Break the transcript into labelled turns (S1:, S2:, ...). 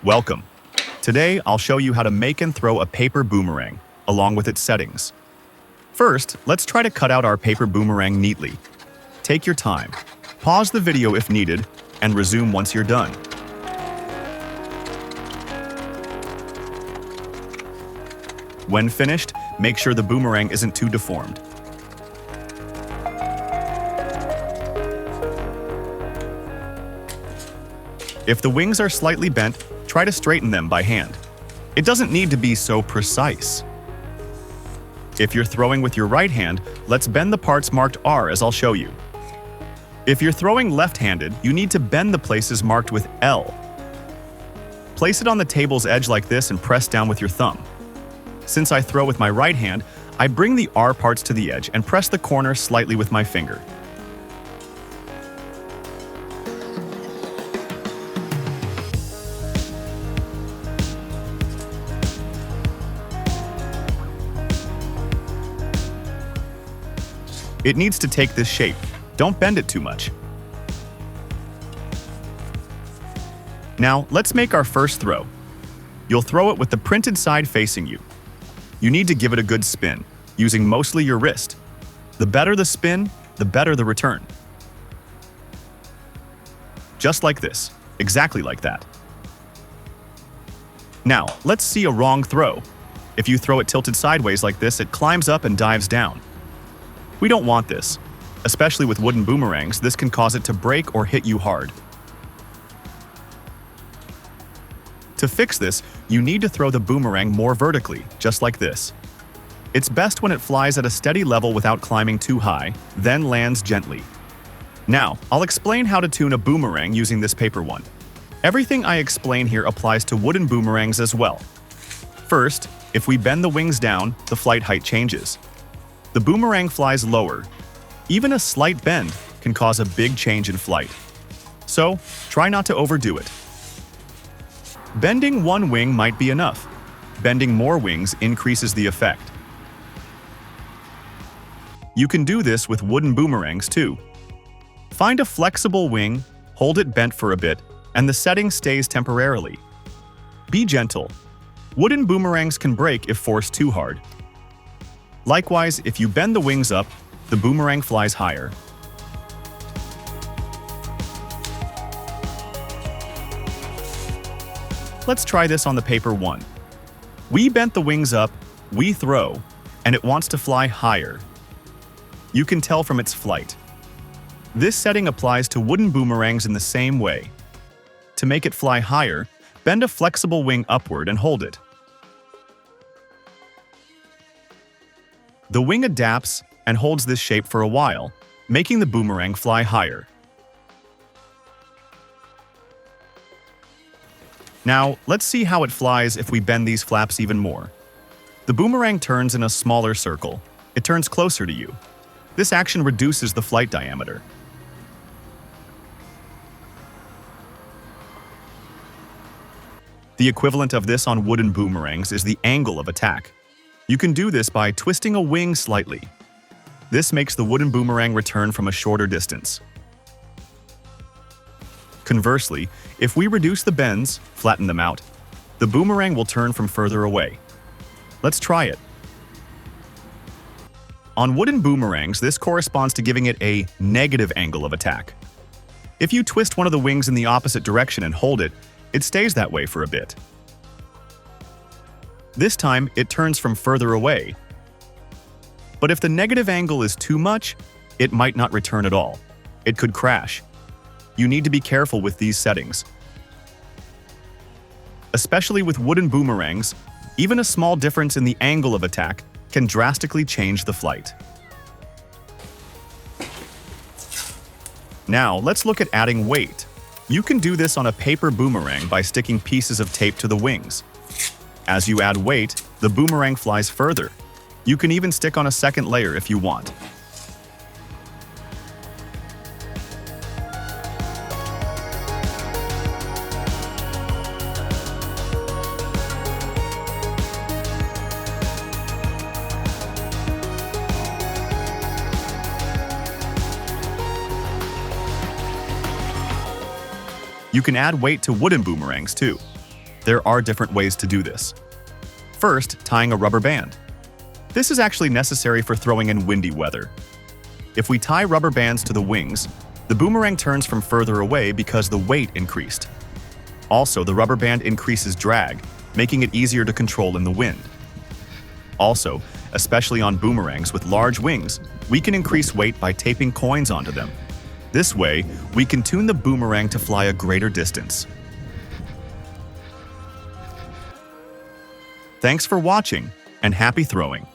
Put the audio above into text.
S1: Welcome. Today, I'll show you how to make and throw a paper boomerang, along with its settings. First, let's try to cut out our paper boomerang neatly. Take your time. Pause the video if needed, and resume once you're done. When finished, make sure the boomerang isn't too deformed. If the wings are slightly bent, try to straighten them by hand. It doesn't need to be so precise. If you're throwing with your right hand, let's bend the parts marked R as I'll show you. If you're throwing left-handed, you need to bend the places marked with L. Place it on the table's edge like this and press down with your thumb. Since I throw with my right hand, I bring the R parts to the edge and press the corner slightly with my finger. It needs to take this shape. Don't bend it too much. Now, let's make our first throw. You'll throw it with the printed side facing you. You need to give it a good spin, using mostly your wrist. The better the spin, the better the return. Just like this, exactly like that. Now, let's see a wrong throw. If you throw it tilted sideways like this, it climbs up and dives down. We don't want this. Especially with wooden boomerangs, this can cause it to break or hit you hard. To fix this, you need to throw the boomerang more vertically, just like this. It's best when it flies at a steady level without climbing too high, then lands gently. Now, I'll explain how to tune a boomerang using this paper one. Everything I explain here applies to wooden boomerangs as well. First, if we bend the wings down, the flight height changes. The boomerang flies lower. Even a slight bend can cause a big change in flight. So, try not to overdo it. Bending one wing might be enough. Bending more wings increases the effect. You can do this with wooden boomerangs too. Find a flexible wing, hold it bent for a bit, and the setting stays temporarily. Be gentle. Wooden boomerangs can break if forced too hard. Likewise, if you bend the wings up, the boomerang flies higher. Let's try this on the paper one. We bent the wings up, we throw, and it wants to fly higher. You can tell from its flight. This setting applies to wooden boomerangs in the same way. To make it fly higher, bend a flexible wing upward and hold it. The wing adapts and holds this shape for a while, making the boomerang fly higher. Now, let's see how it flies if we bend these flaps even more. The boomerang turns in a smaller circle. It turns closer to you. This action reduces the flight diameter. The equivalent of this on wooden boomerangs is the angle of attack. You can do this by twisting a wing slightly. This makes the wooden boomerang return from a shorter distance. Conversely, if we reduce the bends, flatten them out, the boomerang will turn from further away. Let's try it. On wooden boomerangs, this corresponds to giving it a negative angle of attack. If you twist one of the wings in the opposite direction and hold it, it stays that way for a bit. This time, it turns from further away. But if the negative angle is too much, it might not return at all. It could crash. You need to be careful with these settings. Especially with wooden boomerangs, even a small difference in the angle of attack can drastically change the flight. Now, let's look at adding weight. You can do this on a paper boomerang by sticking pieces of tape to the wings. As you add weight, the boomerang flies further. You can even stick on a second layer if you want. You can add weight to wooden boomerangs too. There are different ways to do this. First, tying a rubber band. This is actually necessary for throwing in windy weather. If we tie rubber bands to the wings, the boomerang turns from further away because the weight increased. Also, the rubber band increases drag, making it easier to control in the wind. Also, especially on boomerangs with large wings, we can increase weight by taping coins onto them. This way, we can tune the boomerang to fly a greater distance. Thanks for watching, and happy throwing!